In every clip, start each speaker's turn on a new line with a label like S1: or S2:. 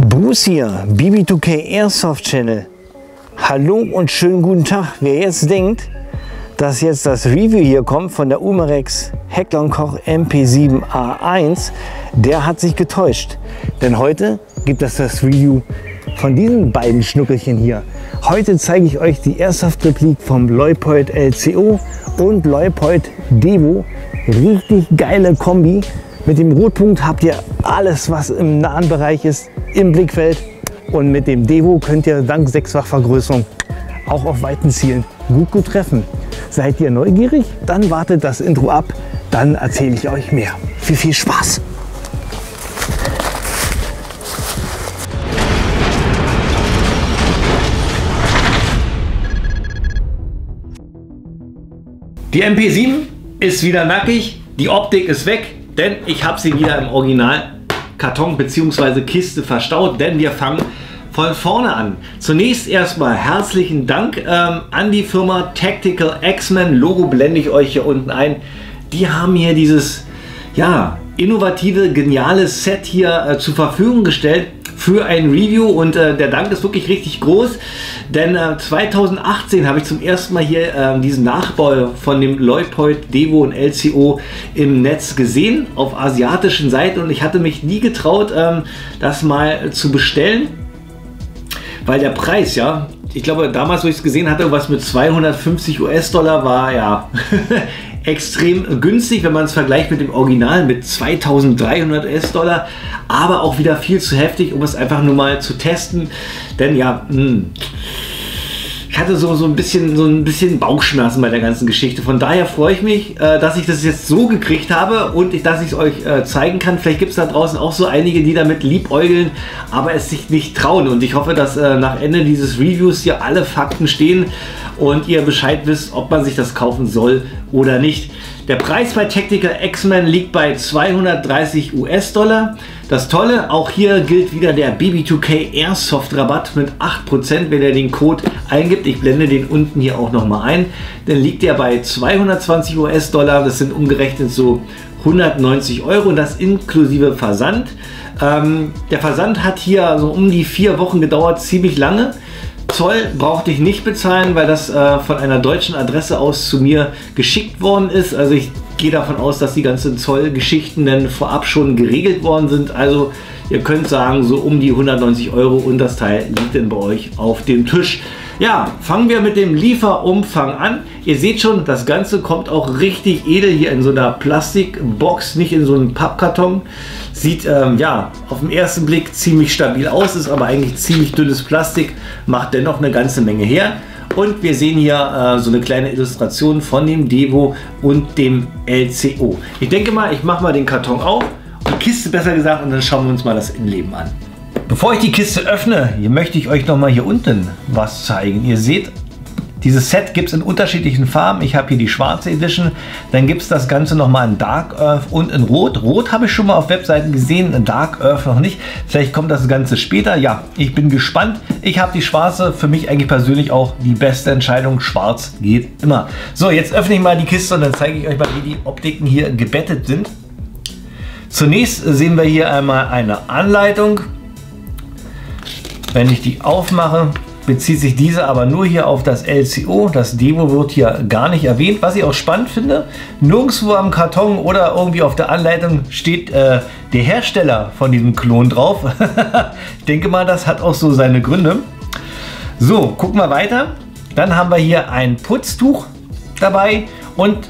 S1: Bruce hier, BB2K Airsoft Channel. Hallo und schönen guten Tag. Wer jetzt denkt, dass jetzt das Review hier kommt von der Umarex Heckler & Koch MP7A1, der hat sich getäuscht. Denn heute gibt es das Review von diesen beiden Schnuckelchen hier. Heute zeige ich euch die Airsoft-Replik vom Leupold LCO und Leupold Devo. Richtig geile Kombi. Mit dem Rotpunkt habt ihr alles, was im nahen Bereich ist, im Blickfeld. Und mit dem Devo könnt ihr dank Sechsfachvergrößerung auch auf weiten Zielen gut treffen. Seid ihr neugierig? Dann wartet das Intro ab, dann erzähle ich euch mehr. Viel Spaß!
S2: Die MP7 ist wieder nackig, die Optik ist weg, denn ich habe sie wieder im Originalkarton bzw. Kiste verstaut, denn wir fangen von vorne an. Zunächst erstmal herzlichen Dank an die Firma Tactical X-Men. Logo blende ich euch hier unten ein. Die haben hier dieses innovative, geniale Set hier zur Verfügung gestellt für ein Review und der Dank ist wirklich richtig groß, denn 2018 habe ich zum ersten Mal hier diesen Nachbau von dem Leupold Devo und LCO im Netz gesehen, auf asiatischen Seiten, und ich hatte mich nie getraut, das mal zu bestellen, weil der Preis, ich glaube damals, wo ich es gesehen hatte, was mit 250 US-Dollar war, extrem günstig, wenn man es vergleicht mit dem Original mit 2300 US-Dollar, aber auch wieder viel zu heftig, um es einfach nur mal zu testen, denn ich hatte so ein bisschen Bauchschmerzen bei der ganzen Geschichte. Von daher freue ich mich, dass ich das jetzt so gekriegt habe und dass ich es euch zeigen kann. Vielleicht gibt es da draußen auch so einige, die damit liebäugeln, aber es sich nicht trauen. Und ich hoffe, dass nach Ende dieses Reviews hier alle Fakten stehen und ihr Bescheid wisst, ob man sich das kaufen soll oder nicht. Der Preis bei Tactical X-Men liegt bei 230 US-Dollar. Das Tolle, auch hier gilt wieder der BB2K Airsoft Rabatt mit 8%, wenn ihr den Code eingibt. Ich blende den unten hier auch nochmal ein. Dann liegt er bei 220 US-Dollar. Das sind umgerechnet so 190 Euro und das inklusive Versand. Der Versand hat hier so um die 4 Wochen gedauert, ziemlich lange. Zoll brauchte ich nicht bezahlen, weil das von einer deutschen Adresse aus zu mir geschickt worden ist. Also ich gehe davon aus, dass die ganzen Zollgeschichten dann vorab schon geregelt worden sind. Also ihr könnt sagen, so um die 190 Euro und das Teil liegt dann bei euch auf dem Tisch. Ja, fangen wir mit dem Lieferumfang an. Ihr seht schon, das Ganze kommt auch richtig edel hier in so einer Plastikbox, nicht in so einem Pappkarton. Sieht auf den ersten Blick ziemlich stabil aus, ist aber eigentlich ziemlich dünnes Plastik, macht dennoch eine ganze Menge her. Und wir sehen hier so eine kleine Illustration von dem Devo und dem LCO. Ich denke mal, ich mache mal den Karton auf, die Kiste besser gesagt, und dann schauen wir uns mal das Innenleben an. Bevor ich die Kiste öffne, hier möchte ich euch noch mal hier unten was zeigen. Ihr seht, dieses Set gibt es in unterschiedlichen Farben. Ich habe hier die schwarze Edition. Dann gibt es das Ganze noch mal in Dark Earth und in Rot. Rot habe ich schon mal auf Webseiten gesehen, in Dark Earth noch nicht. Vielleicht kommt das Ganze später. Ja, ich bin gespannt. Ich habe die schwarze, für mich eigentlich persönlich auch die beste Entscheidung. Schwarz geht immer. So, jetzt öffne ich mal die Kiste und dann zeige ich euch mal, wie die Optiken hier gebettet sind. Zunächst sehen wir hier einmal eine Anleitung. Wenn ich die aufmache, bezieht sich diese aber nur hier auf das LCO. Das Devo wird hier gar nicht erwähnt, was ich auch spannend finde. Nirgendwo am Karton oder irgendwie auf der Anleitung steht der Hersteller von diesem Klon drauf. Ich denke mal, das hat auch so seine Gründe. So, gucken wir weiter. Dann haben wir hier ein Putztuch dabei und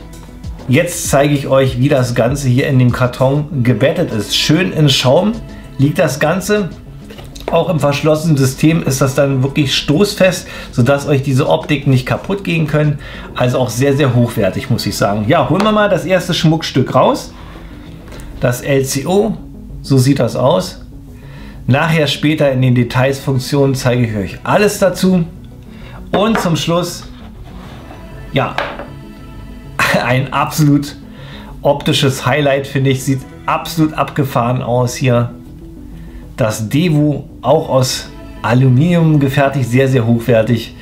S2: jetzt zeige ich euch, wie das Ganze hier in dem Karton gebettet ist. Schön in Schaum liegt das Ganze. Auch im verschlossenen System ist das dann wirklich stoßfest, sodass euch diese Optik nicht kaputt gehen können. Also auch sehr hochwertig, muss ich sagen. Ja, holen wir mal das erste Schmuckstück raus. Das LCO, so sieht das aus. Nachher später in den Details, Funktionen zeige ich euch alles dazu. Und zum Schluss, ein absolut optisches Highlight, finde ich. Sieht absolut abgefahren aus hier. Das Devo, auch aus Aluminium gefertigt, sehr hochwertig,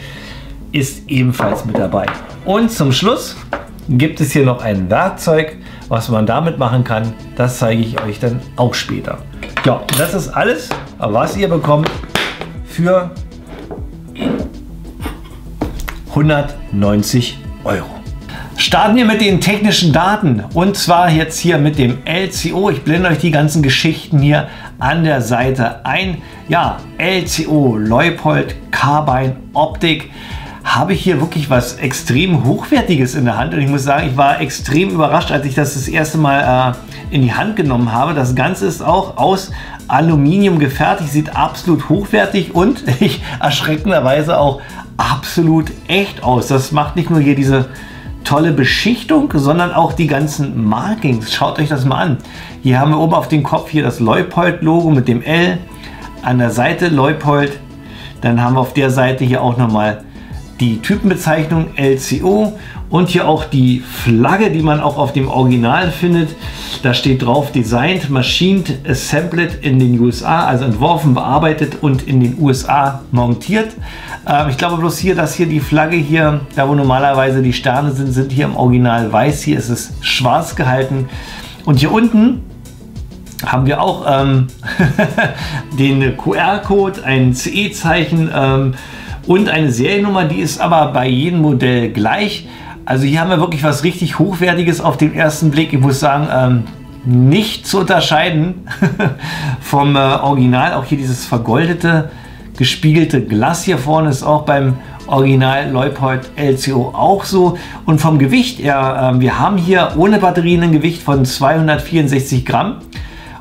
S2: ist ebenfalls mit dabei. Und zum Schluss gibt es hier noch ein Werkzeug, was man damit machen kann. Das zeige ich euch dann auch später. Ja, das ist alles was ihr bekommt für 190 €. Starten wir mit den technischen Daten und zwar jetzt hier mit dem LCO. Ich blende euch die ganzen Geschichten hier an der Seite ein. Ja, LCO, Leupold Carbine Optik. Habe ich hier wirklich was extrem Hochwertiges in der Hand und ich muss sagen, ich war extrem überrascht, als ich das erste Mal in die Hand genommen habe. Das Ganze ist auch aus Aluminium gefertigt, sieht absolut hochwertig und erschreckenderweise auch absolut echt aus. Das macht nicht nur hier diese tolle Beschichtung, sondern auch die ganzen Markings. Schaut euch das mal an. Hier haben wir oben auf dem Kopf hier das Leupold-Logo mit dem L. An der Seite Leupold. Dann haben wir auf der Seite hier auch nochmal die Typenbezeichnung LCO und hier auch die Flagge, die man auch auf dem Original findet. Da steht drauf Designed, Machined, Assembled in den USA, also entworfen, bearbeitet und in den USA montiert. Ich glaube bloß hier, dass hier die Flagge hier, da wo normalerweise die Sterne sind, sind hier im Original weiß. Hier ist es schwarz gehalten. Und hier unten haben wir auch den QR-Code, ein CE-Zeichen und eine Seriennummer, die ist aber bei jedem Modell gleich. Also hier haben wir wirklich was richtig Hochwertiges auf den ersten Blick. Ich muss sagen, nicht zu unterscheiden vom Original. Auch hier dieses vergoldete, gespiegelte Glas hier vorne ist auch beim Original Leupold LCO auch so. Und vom Gewicht her, wir haben hier ohne Batterien ein Gewicht von 264 Gramm.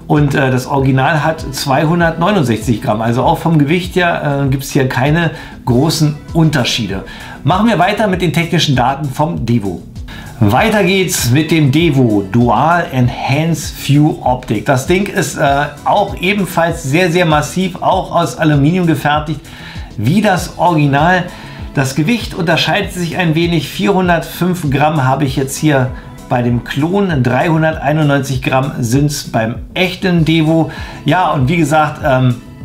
S2: Und das Original hat 269 Gramm. Also auch vom Gewicht her gibt es hier keine großen Unterschiede. Machen wir weiter mit den technischen Daten vom Devo. Weiter geht's mit dem Devo Dual Enhance View Optik. Das Ding ist auch ebenfalls sehr, sehr massiv, auch aus Aluminium gefertigt, wie das Original. Das Gewicht unterscheidet sich ein wenig. 405 Gramm habe ich jetzt hier bei dem Klon, 391 Gramm sind es beim echten Devo. Ja, und wie gesagt,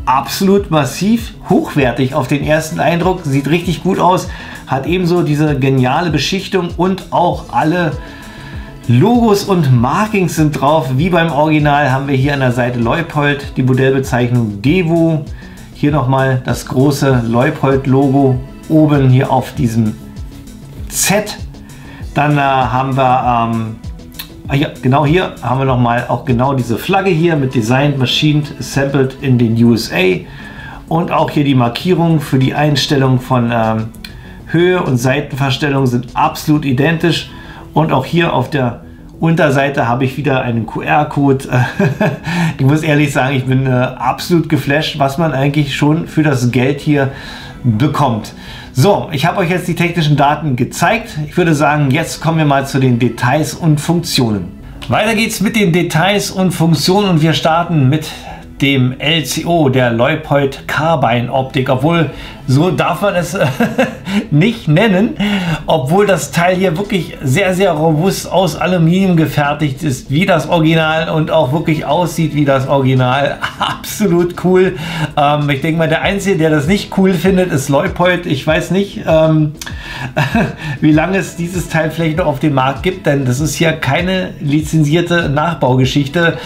S2: absolut massiv, hochwertig auf den ersten Eindruck. Sieht richtig gut aus, hat ebenso diese geniale Beschichtung und auch alle Logos und Markings sind drauf. Wie beim Original haben wir hier an der Seite Leupold, die Modellbezeichnung Devo. Hier nochmal das große Leupold-Logo oben hier auf diesem Z. Dann haben wir, genau hier haben wir nochmal auch genau diese Flagge hier mit Designed, Machined, Assembled in den USA. Und auch hier die Markierungen für die Einstellung von Höhe und Seitenverstellung sind absolut identisch. Und auch hier auf der Unterseite habe ich wieder einen QR-Code. Ich muss ehrlich sagen, ich bin absolut geflasht, was man eigentlich schon für das Geld hier bekommt. So, ich habe euch jetzt die technischen Daten gezeigt. Ich würde sagen, jetzt kommen wir mal zu den Details und Funktionen. Weiter geht's mit den Details und Funktionen und wir starten mit dem LCO, der Leupold Carbine Optik, obwohl so darf man es nicht nennen, obwohl das Teil hier wirklich sehr, sehr robust aus Aluminium gefertigt ist, wie das Original und auch wirklich aussieht wie das Original. Absolut cool. Ich denke mal, der Einzige, der das nicht cool findet, ist Leupold. Ich weiß nicht, wie lange es dieses Teil vielleicht noch auf dem Markt gibt, denn das ist hier keine lizenzierte Nachbaugeschichte.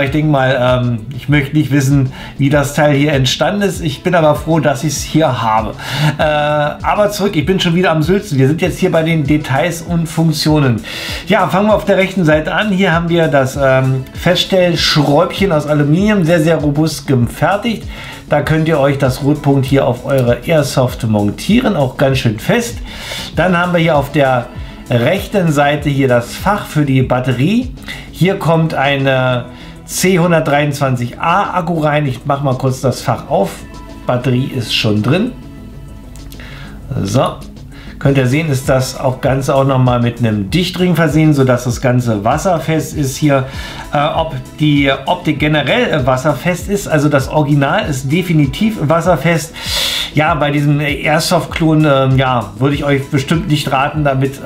S2: Ich denke mal, ich möchte nicht wissen, wie das Teil hier entstanden ist. Ich bin aber froh, dass ich es hier habe. Aber zurück, ich bin schon wieder am Sülzen. Wir sind jetzt hier bei den Details und Funktionen. Ja, fangen wir auf der rechten Seite an. Hier haben wir das Feststellschräubchen aus Aluminium, sehr, sehr robust gefertigt. Da könnt ihr euch das Rotpunkt hier auf eure Airsoft montieren, auch ganz schön fest. Dann haben wir hier auf der rechten Seite hier das Fach für die Batterie. Hier kommt eine C123A Akku rein. Ich mache mal kurz das Fach auf. Batterie ist schon drin. So, könnt ihr sehen, ist das auch Ganze auch noch mal mit einem Dichtring versehen, sodass das Ganze wasserfest ist hier. Ob die Optik generell wasserfest ist, also das Original ist definitiv wasserfest. Ja, bei diesem Airsoft-Klon, ja, würde ich euch bestimmt nicht raten, damit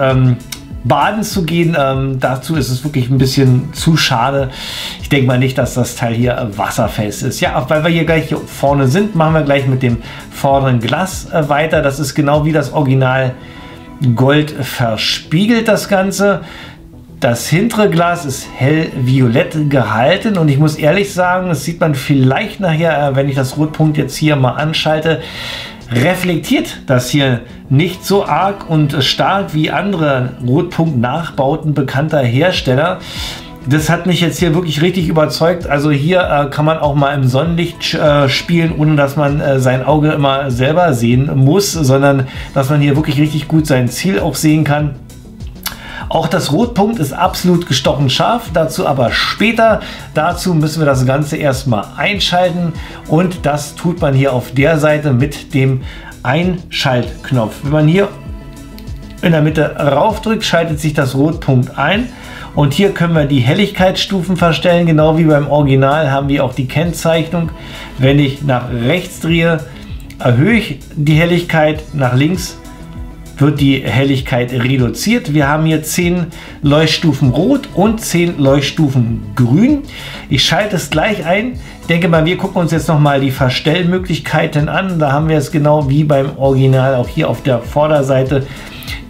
S2: baden zu gehen. Dazu ist es wirklich ein bisschen zu schade. Ich denke mal nicht, dass das Teil hier wasserfest ist. Ja, weil wir hier gleich hier vorne sind, machen wir gleich mit dem vorderen Glas weiter. Das ist genau wie das Original Gold verspiegelt, das Ganze. Das hintere Glas ist hellviolett gehalten und ich muss ehrlich sagen, das sieht man vielleicht nachher, wenn ich das Rotpunkt jetzt hier mal anschalte, reflektiert das hier nicht so arg und stark wie andere Rotpunkt-Nachbauten bekannter Hersteller. Das hat mich jetzt hier wirklich richtig überzeugt. Also hier kann man auch mal im Sonnenlicht spielen, ohne dass man sein Auge immer selber sehen muss, sondern dass man hier wirklich richtig gut sein Ziel auch sehen kann. Auch das Rotpunkt ist absolut gestochen scharf, dazu aber später. Dazu müssen wir das Ganze erstmal einschalten und das tut man hier auf der Seite mit dem Einschaltknopf. Wenn man hier in der Mitte raufdrückt, schaltet sich das Rotpunkt ein und hier können wir die Helligkeitsstufen verstellen. Genau wie beim Original haben wir auch die Kennzeichnung. Wenn ich nach rechts drehe, erhöhe ich die Helligkeit, nach links wird die Helligkeit reduziert. Wir haben hier 10 Leuchtstufen rot und 10 Leuchtstufen grün. Ich schalte es gleich ein. Ich denke mal, wir gucken uns jetzt noch mal die Verstellmöglichkeiten an. Da haben wir es genau wie beim Original auch hier auf der Vorderseite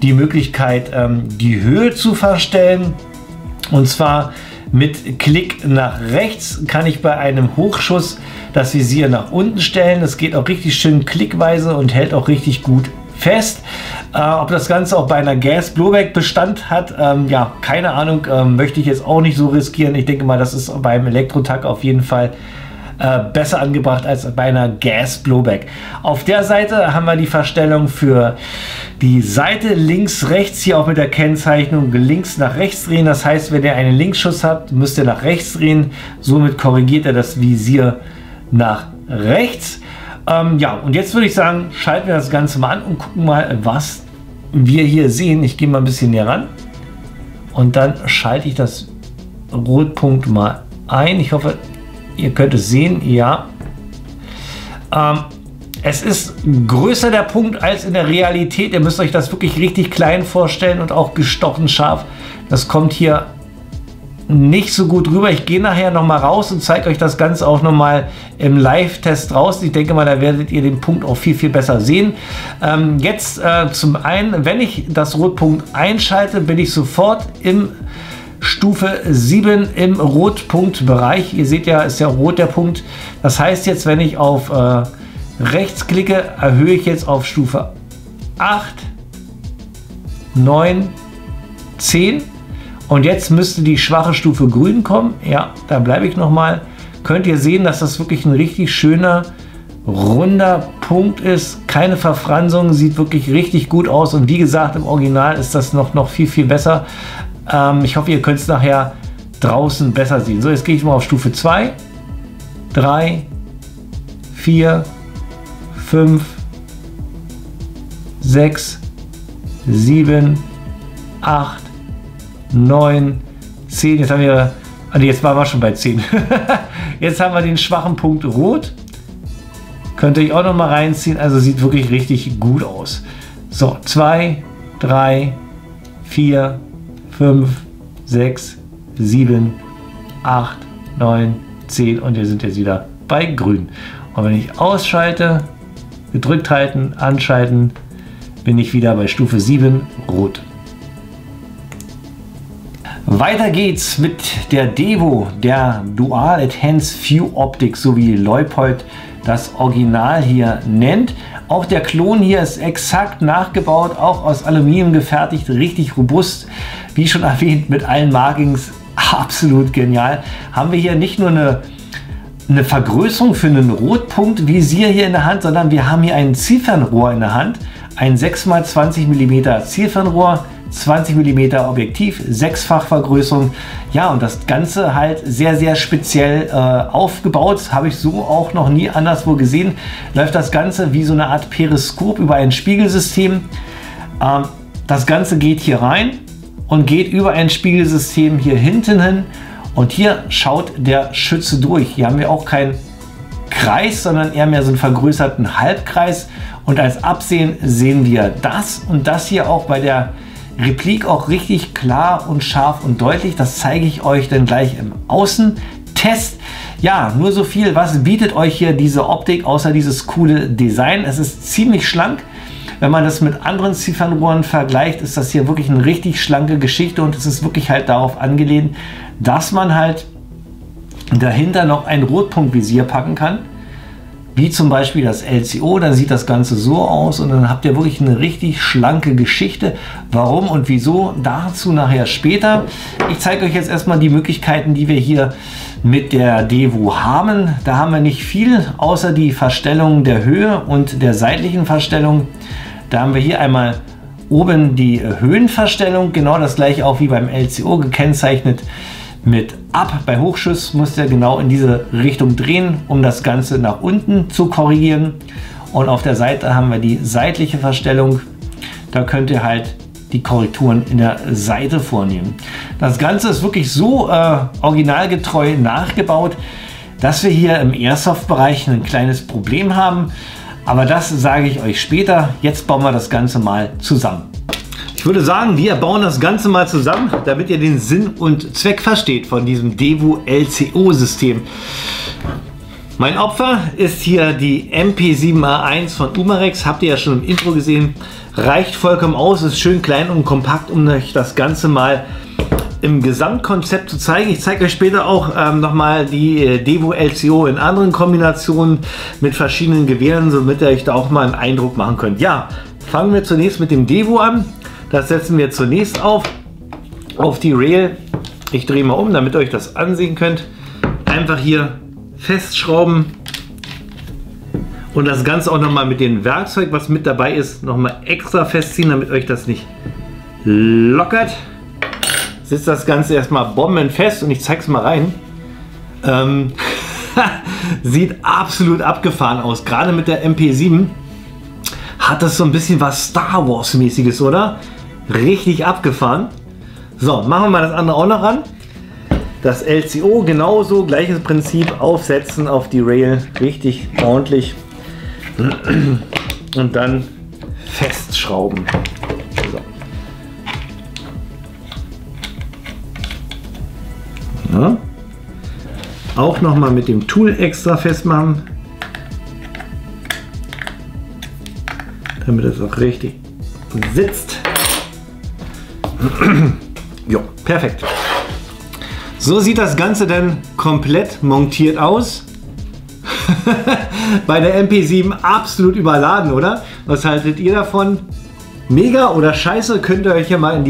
S2: die Möglichkeit, die Höhe zu verstellen. Und zwar mit Klick nach rechts kann ich bei einem Hochschuss das Visier nach unten stellen. Das geht auch richtig schön klickweise und hält auch richtig gut fest. Ob das Ganze auch bei einer Gas Blowback Bestand hat, ja, keine Ahnung, möchte ich jetzt auch nicht so riskieren. Ich denke mal, das ist beim Elektrotag auf jeden Fall besser angebracht als bei einer Gas Blowback. Auf der Seite haben wir die Verstellung für die Seite links, rechts, hier auch mit der Kennzeichnung links nach rechts drehen. Das heißt, wenn ihr einen Linksschuss habt, müsst ihr nach rechts drehen. Somit korrigiert er das Visier nach rechts. Ja, und jetzt würde ich sagen, schalten wir das Ganze mal an und gucken mal, was wir hier sehen. Ich gehe mal ein bisschen näher ran und dann schalte ich das Rotpunkt mal ein. Ich hoffe, ihr könnt es sehen. Ja, es ist größer der Punkt als in der Realität. Ihr müsst euch das wirklich richtig klein vorstellen und auch gestochen scharf. Das kommt hier nicht so gut rüber. Ich gehe nachher noch mal raus und zeige euch das Ganze auch noch mal im Live-Test raus. Ich denke mal, da werdet ihr den Punkt auch viel besser sehen. Jetzt zum einen, wenn ich das Rotpunkt einschalte, bin ich sofort im Stufe 7 im Rotpunktbereich. Ihr seht ja, ist ja rot der Punkt. Das heißt jetzt, wenn ich auf rechts klicke, erhöhe ich jetzt auf Stufe 8, 9, 10. Und jetzt müsste die schwache Stufe grün kommen. Ja, da bleibe ich noch mal. Könnt ihr sehen, dass das wirklich ein richtig schöner, runder Punkt ist. Keine Verfransung, sieht wirklich richtig gut aus. Und wie gesagt, im Original ist das noch viel besser. Ich hoffe, ihr könnt es nachher draußen besser sehen. So, jetzt gehe ich mal auf Stufe 2, 3, 4, 5, 6, 7, 8, 9, 10, jetzt haben wir, jetzt waren wir schon bei 10. Jetzt haben wir den schwachen Punkt rot. Könnt ihr euch auch noch mal reinziehen, also sieht wirklich richtig gut aus. So, 2, 3, 4, 5, 6, 7, 8, 9, 10 und wir sind jetzt wieder bei grün. Und wenn ich ausschalte, gedrückt halten, anschalten, bin ich wieder bei Stufe 7 rot. Weiter geht's mit der Devo, der Dual Enhanced View Optik, so wie Leupold das Original hier nennt. Auch der Klon hier ist exakt nachgebaut, auch aus Aluminium gefertigt, richtig robust. Wie schon erwähnt, mit allen Markings absolut genial. Haben wir hier nicht nur eine Vergrößerung für einen Rotpunktvisier hier in der Hand, sondern wir haben hier ein Zielfernrohr in der Hand. Ein 6x20 mm Zielfernrohr, 20 mm Objektiv, 6-fach Vergrößerung. Ja, und das Ganze halt sehr speziell aufgebaut. Habe ich so auch noch nie anderswo gesehen. Läuft das Ganze wie so eine Art Periskop über ein Spiegelsystem. Das Ganze geht hier rein und geht über ein Spiegelsystem hier hinten hin. Und hier schaut der Schütze durch. Hier haben wir auch keinen Kreis, sondern eher mehr so einen vergrößerten Halbkreis. Und als Absehen sehen wir das und das hier auch bei der Replik auch richtig klar und scharf und deutlich. Das zeige ich euch dann gleich im Außentest. Ja, nur so viel. Was bietet euch hier diese Optik, außer dieses coole Design? Es ist ziemlich schlank. Wenn man das mit anderen Ziefernrohren vergleicht, ist das hier wirklich eine richtig schlanke Geschichte und es ist wirklich halt darauf angelehnt, dass man halt dahinter noch ein Rotpunktvisier packen kann, wie zum Beispiel das LCO. Dann sieht das Ganze so aus und dann habt ihr wirklich eine richtig schlanke Geschichte. Warum und wieso, dazu nachher später. Ich zeige euch jetzt erstmal die Möglichkeiten, die wir hier mit der Devo haben. Da haben wir nicht viel, außer die Verstellung der Höhe und der seitlichen Verstellung. Da haben wir hier einmal oben die Höhenverstellung, genau das gleiche auch wie beim LCO, gekennzeichnet mit Ab. Bei Hochschuss muss der genau in diese Richtung drehen, um das Ganze nach unten zu korrigieren. Und auf der Seite haben wir die seitliche Verstellung. Da könnt ihr halt die Korrekturen in der Seite vornehmen. Das Ganze ist wirklich so originalgetreu nachgebaut, dass wir hier im Airsoft-Bereich ein kleines Problem haben. Aber das sage ich euch später. Jetzt bauen wir das Ganze mal zusammen. Ich würde sagen, wir bauen das Ganze mal zusammen, damit ihr den Sinn und Zweck versteht von diesem Devo LCO-System. Mein Opfer ist hier die MP7A1 von Umarex. Habt ihr ja schon im Intro gesehen. Reicht vollkommen aus, ist schön klein und kompakt, um euch das Ganze mal im Gesamtkonzept zu zeigen. Ich zeige euch später auch nochmal die Devo LCO in anderen Kombinationen mit verschiedenen Gewehren, damit ihr euch da auch mal einen Eindruck machen könnt. Ja, fangen wir zunächst mit dem Devo an. Das setzen wir zunächst auf die Rail. Ich drehe mal um, damit ihr euch das ansehen könnt. Einfach hier festschrauben und das Ganze auch nochmal mit dem Werkzeug, was mit dabei ist, nochmal extra festziehen, damit euch das nicht lockert. Sitzt das Ganze erstmal bombenfest und ich zeige es mal rein. Sieht absolut abgefahren aus. Gerade mit der MP7 hat das so ein bisschen was Star Wars mäßiges, oder? Richtig abgefahren. So, machen wir mal das andere auch noch ran. Das LCO genauso, gleiches Prinzip, aufsetzen auf die Rail, richtig ordentlich und dann festschrauben. So. Ja. Auch noch mal mit dem Tool extra festmachen, damit es auch richtig sitzt. Jo, perfekt. So sieht das Ganze dann komplett montiert aus. Bei der MP7 absolut überladen, oder? Was haltet ihr davon? Mega oder scheiße? Könnt ihr euch ja mal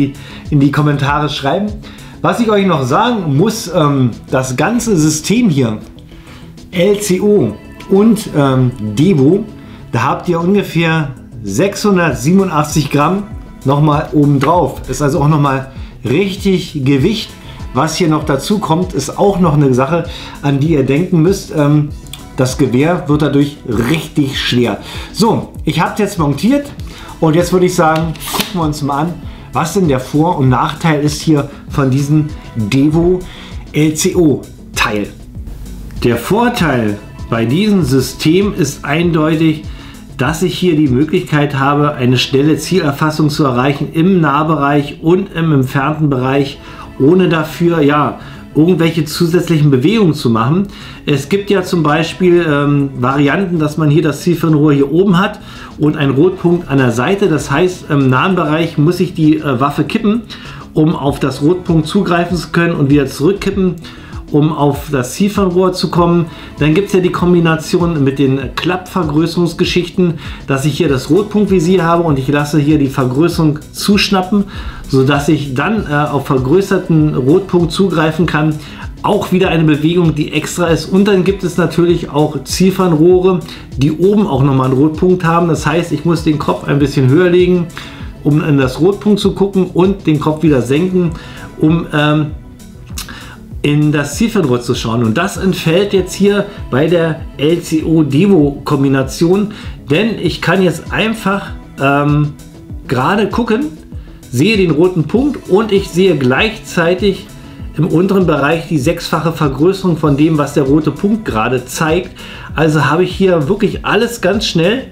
S2: in die Kommentare schreiben. Was ich euch noch sagen muss, das ganze System hier, LCO und Devo, da habt ihr ungefähr 687 Gramm nochmal oben drauf. Ist also auch nochmal richtig Gewicht. Was hier noch dazu kommt, ist auch noch eine Sache, an die ihr denken müsst. Das Gewehr wird dadurch richtig schwer. So, ich habe es jetzt montiert und jetzt würde ich sagen, gucken wir uns mal an, was denn der Vor- und Nachteil ist hier von diesem Devo LCO Teil. Der Vorteil bei diesem System ist eindeutig, dass ich hier die Möglichkeit habe, eine schnelle Zielerfassung zu erreichen im Nahbereich und im entfernten Bereich, ohne dafür ja irgendwelche zusätzlichen Bewegungen zu machen. Es gibt ja zum Beispiel Varianten, dass man hier das Zielfernrohr hier oben hat und einen Rotpunkt an der Seite. Das heißt, im nahen Bereich muss ich die Waffe kippen, um auf das Rotpunkt zugreifen zu können und wieder zurückkippen, um auf das Zielfernrohr zu kommen. Dann gibt es ja die Kombination mit den Klappvergrößerungsgeschichten, dass ich hier das Rotpunktvisier habe und ich lasse hier die Vergrößerung zuschnappen, sodass ich dann auf vergrößerten Rotpunkt zugreifen kann. Auch wieder eine Bewegung, die extra ist. Und dann gibt es natürlich auch Zielfernrohre, die oben auch nochmal einen Rotpunkt haben. Das heißt, ich muss den Kopf ein bisschen höher legen, um in das Rotpunkt zu gucken und den Kopf wieder senken, um in das Zielfernrohr zu schauen. Und das entfällt jetzt hier bei der LCO-Devo-Kombination, denn ich kann jetzt einfach gerade gucken, sehe den roten Punkt und ich sehe gleichzeitig im unteren Bereich die sechsfache Vergrößerung von dem, was der rote Punkt gerade zeigt. Also habe ich hier wirklich alles ganz schnell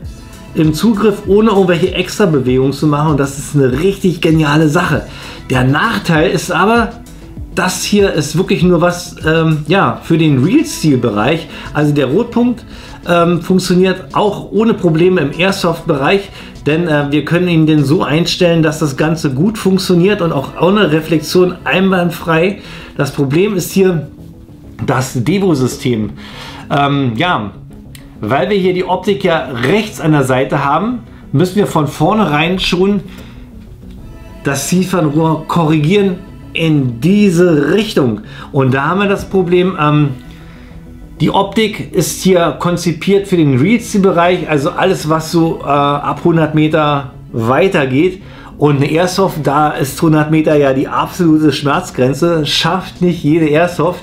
S2: im Zugriff, ohne irgendwelche extra Bewegungen zu machen, und das ist eine richtig geniale Sache. Der Nachteil ist aber, das hier ist wirklich nur was ja, für den Real-Steel-Bereich. Also der Rotpunkt funktioniert auch ohne Probleme im Airsoft-Bereich, denn wir können ihn denn so einstellen, dass das Ganze gut funktioniert und auch ohne Reflexion einwandfrei. Das Problem ist hier das Devo-System. Ja, weil wir hier die Optik ja rechts an der Seite haben, müssen wir von vornherein schon das Zielfernrohr korrigieren in diese Richtung. Und da haben wir das Problem, die Optik ist hier konzipiert für den Real-Steel-Bereich, also alles, was so ab 100 Meter weiter geht. Und eine Airsoft, da ist 100 Meter ja die absolute Schmerzgrenze, schafft nicht jede Airsoft.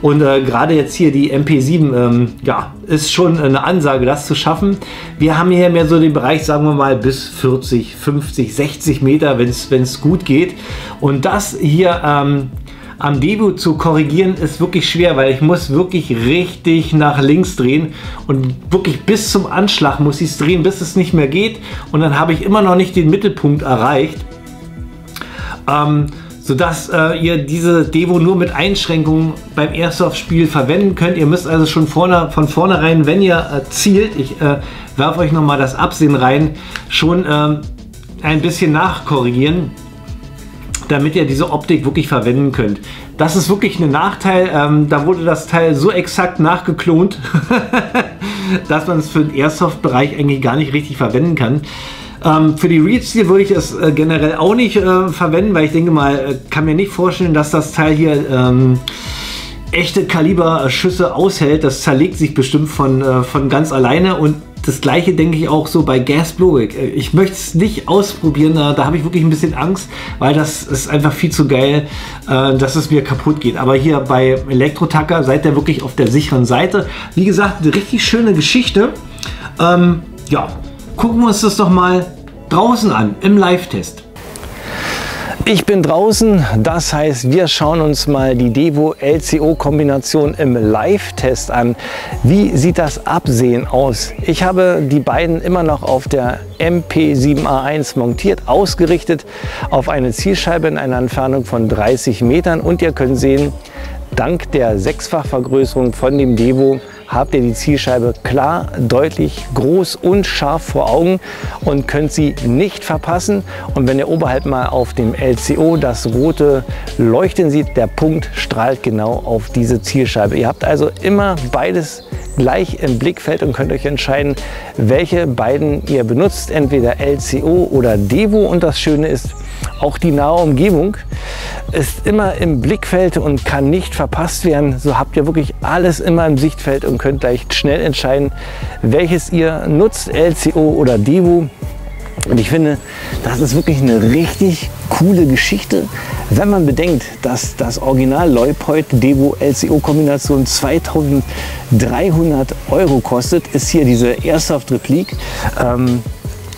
S2: Und gerade jetzt hier die MP7, ja, ist schon eine Ansage, das zu schaffen. Wir haben hier mehr so den Bereich, sagen wir mal, bis 40, 50, 60 Meter, wenn es gut geht. Und das hier am Devo zu korrigieren ist wirklich schwer, weil ich muss wirklich richtig nach links drehen und wirklich bis zum Anschlag muss ich es drehen, bis es nicht mehr geht, und dann habe ich immer noch nicht den Mittelpunkt erreicht, sodass ihr diese Devo nur mit Einschränkungen beim Airsoft-Spiel verwenden könnt. Ihr müsst also schon von vornherein, wenn ihr zielt, ich werfe euch nochmal das Absehen rein, schon ein bisschen nachkorrigieren, damit ihr diese Optik wirklich verwenden könnt. Das ist wirklich ein Nachteil. Da wurde das Teil so exakt nachgeklont, dass man es für den Airsoft-Bereich eigentlich gar nicht richtig verwenden kann. Für die Real Steel würde ich es generell auch nicht verwenden, weil ich denke mal, kann mir nicht vorstellen, dass das Teil hier echte Kaliberschüsse aushält. Das zerlegt sich bestimmt von ganz alleine, und das gleiche denke ich auch so bei Gas Blowback. Ich möchte es nicht ausprobieren, da habe ich wirklich ein bisschen Angst, weil das ist einfach viel zu geil, dass es mir kaputt geht. Aber hier bei Elektro-Tacker seid ihr wirklich auf der sicheren Seite. Wie gesagt, eine richtig schöne Geschichte. Ja, gucken wir uns das doch mal draußen an, im Live-Test.
S1: Ich bin draußen, das heißt, wir schauen uns mal die Devo LCO-Kombination im Live-Test an. Wie sieht das Absehen aus? Ich habe die beiden immer noch auf der MP7A1 montiert, ausgerichtet auf eine Zielscheibe in einer Entfernung von 30 Metern, und ihr könnt sehen, dank der Sechsfachvergrößerung von dem Devo habt ihr die Zielscheibe klar, deutlich, groß und scharf vor Augen und könnt sie nicht verpassen. Und wenn ihr oberhalb mal auf dem LCO das rote Leuchten sieht, der Punkt strahlt genau auf diese Zielscheibe. Ihr habt also immer beides gleich im Blickfeld und könnt euch entscheiden, welche beiden ihr benutzt, entweder LCO oder Devo. Und das Schöne ist, auch die nahe Umgebung ist immer im Blickfeld und kann nicht verpasst werden. So habt ihr wirklich alles immer im Sichtfeld und könnt gleich schnell entscheiden, welches ihr nutzt, LCO oder Devo. Und ich finde, das ist wirklich eine richtig coole Geschichte, wenn man bedenkt, dass das Original Leupold Devo LCO Kombination 2300 € kostet, ist hier diese Airsoft Replik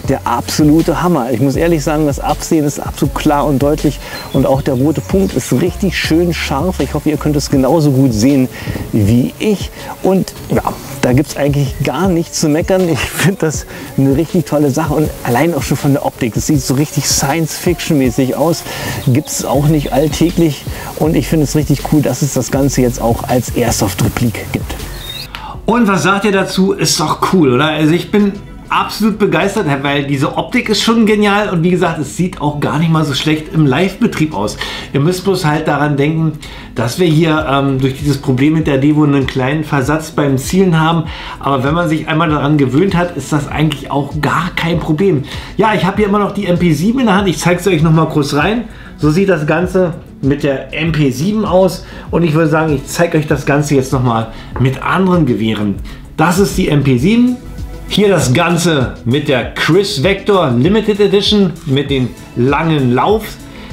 S1: der absolute Hammer. Ich muss ehrlich sagen, das Absehen ist absolut klar und deutlich, und auch der rote Punkt ist richtig schön scharf. Ich hoffe, ihr könnt es genauso gut sehen wie ich, und ja, da gibt es eigentlich gar nichts zu meckern. Ich finde das eine richtig tolle Sache, und allein auch schon von der Optik, das sieht so richtig Science-Fiction-mäßig aus, gibt es auch nicht alltäglich, und ich finde es richtig cool, dass es das Ganze jetzt auch als Airsoft-Replik gibt.
S2: Und was sagt ihr dazu? Ist doch cool, oder? Also ich bin absolut begeistert, weil diese Optik ist schon genial, und wie gesagt, es sieht auch gar nicht mal so schlecht im Live-Betrieb aus. Ihr müsst bloß halt daran denken, dass wir hier durch dieses Problem mit der Devo einen kleinen Versatz beim Zielen haben, aber wenn man sich einmal daran gewöhnt hat, ist das eigentlich auch gar kein Problem. Ja, ich habe hier immer noch die MP7 in der Hand, ich zeige es euch noch mal kurz rein. So sieht das Ganze mit der MP7 aus, und ich würde sagen, ich zeige euch das Ganze jetzt noch mal mit anderen Gewehren. Das ist die MP7. Hier das Ganze mit der Chris Vector Limited Edition mit den langen Lauf.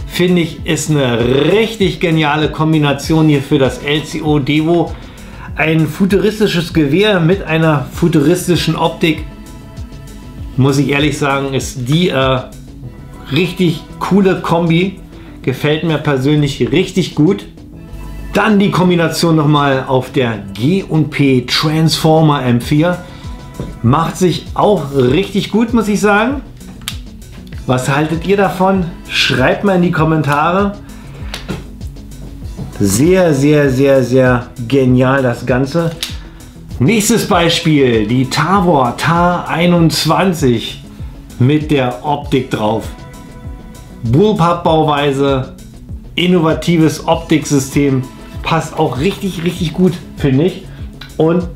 S2: Finde ich, ist eine richtig geniale Kombination hier für das LCO Devo. Ein futuristisches Gewehr mit einer futuristischen Optik. Muss ich ehrlich sagen, ist die richtig coole Kombi. Gefällt mir persönlich richtig gut. Dann die Kombination nochmal auf der G&P Transformer M4. Macht sich auch richtig gut, muss ich sagen. Was haltet ihr davon? Schreibt mal in die Kommentare. Sehr, sehr, sehr, sehr genial das Ganze. Nächstes Beispiel, die Tavor TAR21 mit der Optik drauf. Bullpup-Bauweise, innovatives Optiksystem, passt auch richtig, richtig gut, finde ich. Und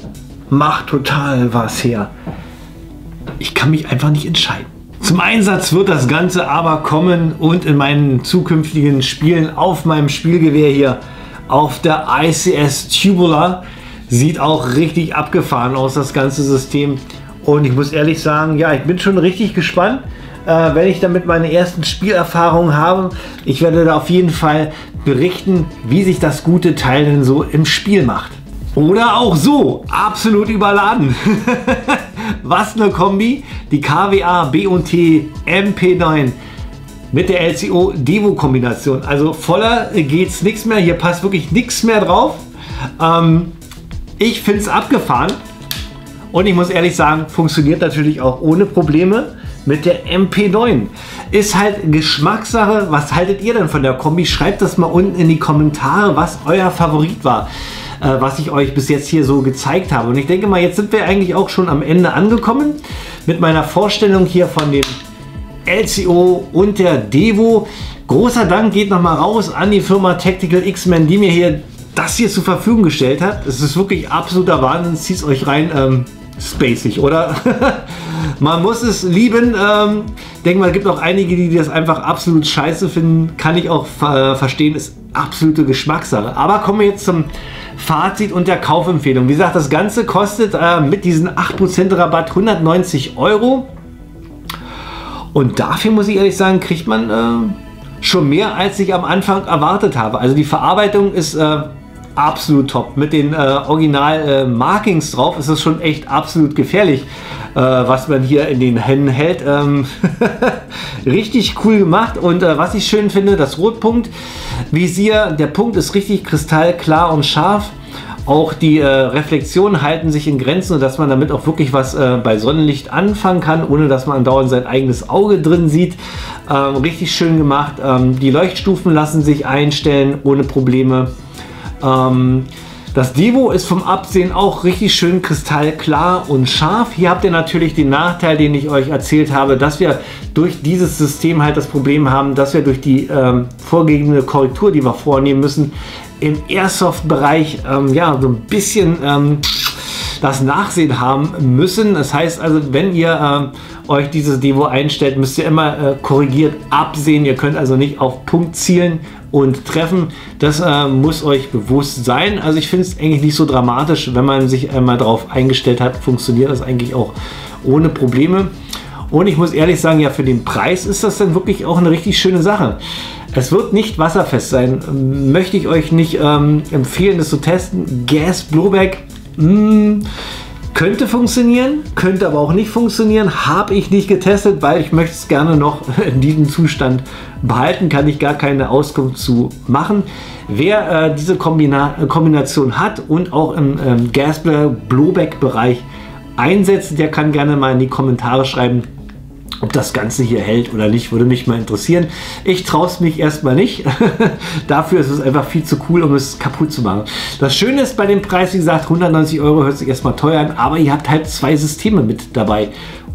S2: macht total was her. Ich kann mich einfach nicht entscheiden. Zum Einsatz wird das Ganze aber kommen und in meinen zukünftigen Spielen auf meinem Spielgewehr hier auf der ICS Tubular. Sieht auch richtig abgefahren aus, das ganze System. Und ich muss ehrlich sagen, ja, ich bin schon richtig gespannt, wenn ich damit meine ersten Spielerfahrungen habe. Ich werde da auf jeden Fall berichten, wie sich das gute Teil denn so im Spiel macht. Oder auch so, absolut überladen. Was eine Kombi, die KWA B&T MP9 mit der LCO Devo Kombination. Also voller geht's nichts mehr, hier passt wirklich nichts mehr drauf. Ich finde es abgefahren und ich muss ehrlich sagen, funktioniert natürlich auch ohne Probleme mit der MP9. Ist halt Geschmackssache. Was haltet ihr denn von der Kombi? Schreibt das mal unten in die Kommentare, was euer Favorit war, was ich euch bis jetzt hier so gezeigt habe. Und ich denke mal, jetzt sind wir eigentlich auch schon am Ende angekommen mit meiner Vorstellung hier von dem LCO und der Devo. Großer Dank geht nochmal raus an die Firma Tactical X-Men, die mir hier das hier zur Verfügung gestellt hat. Es ist wirklich absoluter Wahnsinn. Zieht es euch rein. Spacig, oder? Man muss es lieben. Denke mal, es gibt auch einige, die das einfach absolut scheiße finden. Kann ich auch verstehen. Ist absolute Geschmackssache. Aber kommen wir jetzt zum Fazit und der Kaufempfehlung. Wie gesagt, das Ganze kostet mit diesen 8% Rabatt 190 €. Und dafür muss ich ehrlich sagen, kriegt man schon mehr, als ich am Anfang erwartet habe. Also die Verarbeitung ist absolut top. Mit den Original Markings drauf ist es schon echt absolut gefährlich, was man hier in den Händen hält. Richtig cool gemacht. Und was ich schön finde, das Rotpunkt-Visier, der Punkt ist richtig kristallklar und scharf. Auch die Reflexionen halten sich in Grenzen, sodass man damit auch wirklich was bei Sonnenlicht anfangen kann, ohne dass man andauernd sein eigenes Auge drin sieht. Richtig schön gemacht. Die Leuchtstufen lassen sich einstellen ohne Probleme. Das Devo ist vom Absehen auch richtig schön kristallklar und scharf. Hier habt ihr natürlich den Nachteil, den ich euch erzählt habe, dass wir durch dieses System halt das Problem haben, dass wir durch die vorgegebene Korrektur, die wir vornehmen müssen, im Airsoft-Bereich ja, so ein bisschen das Nachsehen haben müssen. Das heißt also, wenn ihr euch dieses Devo einstellt, müsst ihr immer korrigiert absehen. Ihr könnt also nicht auf Punkt zielen und treffen. Das muss euch bewusst sein. Also ich finde es eigentlich nicht so dramatisch. Wenn man sich einmal darauf eingestellt hat, funktioniert das eigentlich auch ohne Probleme. Und ich muss ehrlich sagen, ja, für den Preis ist das dann wirklich auch eine richtig schöne Sache. Es wird nicht wasserfest sein. Möchte ich euch nicht empfehlen, das zu testen. Gas Blowback könnte funktionieren, könnte aber auch nicht funktionieren. Habe ich nicht getestet, weil ich möchte es gerne noch in diesem Zustand behalten. Kann ich gar keine Auskunft zu machen. Wer diese Kombination hat und auch im Gas Blowback Bereich einsetzt, der kann gerne mal in die Kommentare schreiben, ob das Ganze hier hält oder nicht, würde mich mal interessieren. Ich traue es mich erstmal nicht. Dafür ist es einfach viel zu cool, um es kaputt zu machen. Das Schöne ist bei dem Preis, wie gesagt, 190 € hört sich erstmal teuer an, aber ihr habt halt zwei Systeme mit dabei.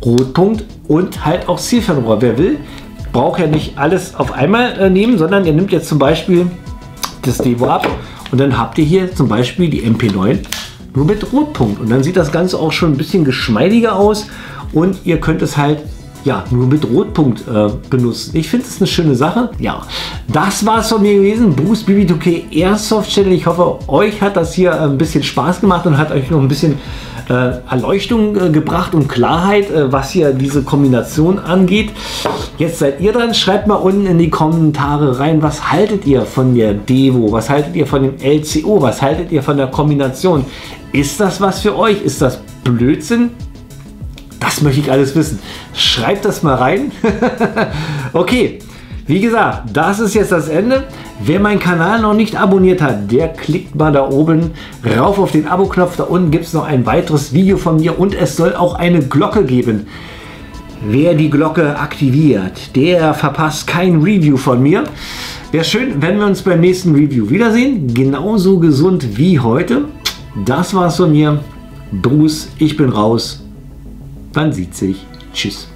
S2: Rotpunkt und halt auch Zielfernrohr. Wer will, braucht ja nicht alles auf einmal nehmen, sondern ihr nimmt jetzt zum Beispiel das Devo ab und dann habt ihr hier zum Beispiel die MP9 nur mit Rotpunkt. Und dann sieht das Ganze auch schon ein bisschen geschmeidiger aus und ihr könnt es halt ja, nur mit Rotpunkt benutzen. Ich finde es eine schöne Sache. Ja, das war es von mir gewesen. Bruce BB2K Airsoft Channel. Ich hoffe, euch hat das hier ein bisschen Spaß gemacht und hat euch noch ein bisschen Erleuchtung gebracht und Klarheit, was hier diese Kombination angeht. Jetzt seid ihr dran. Schreibt mal unten in die Kommentare rein, was haltet ihr von der Devo? Was haltet ihr von dem LCO? Was haltet ihr von der Kombination? Ist das was für euch? Ist das Blödsinn? Das möchte ich alles wissen. Schreibt das mal rein. Okay, wie gesagt, das ist jetzt das Ende. Wer meinen Kanal noch nicht abonniert hat, der klickt mal da oben rauf auf den Abo-Knopf. Da unten gibt es noch ein weiteres Video von mir und es soll auch eine Glocke geben. Wer die Glocke aktiviert, der verpasst kein Review von mir. Wäre schön, wenn wir uns beim nächsten Review wiedersehen. Genauso gesund wie heute. Das war's von mir. Bruce, ich bin raus. Man sieht sich. Tschüss.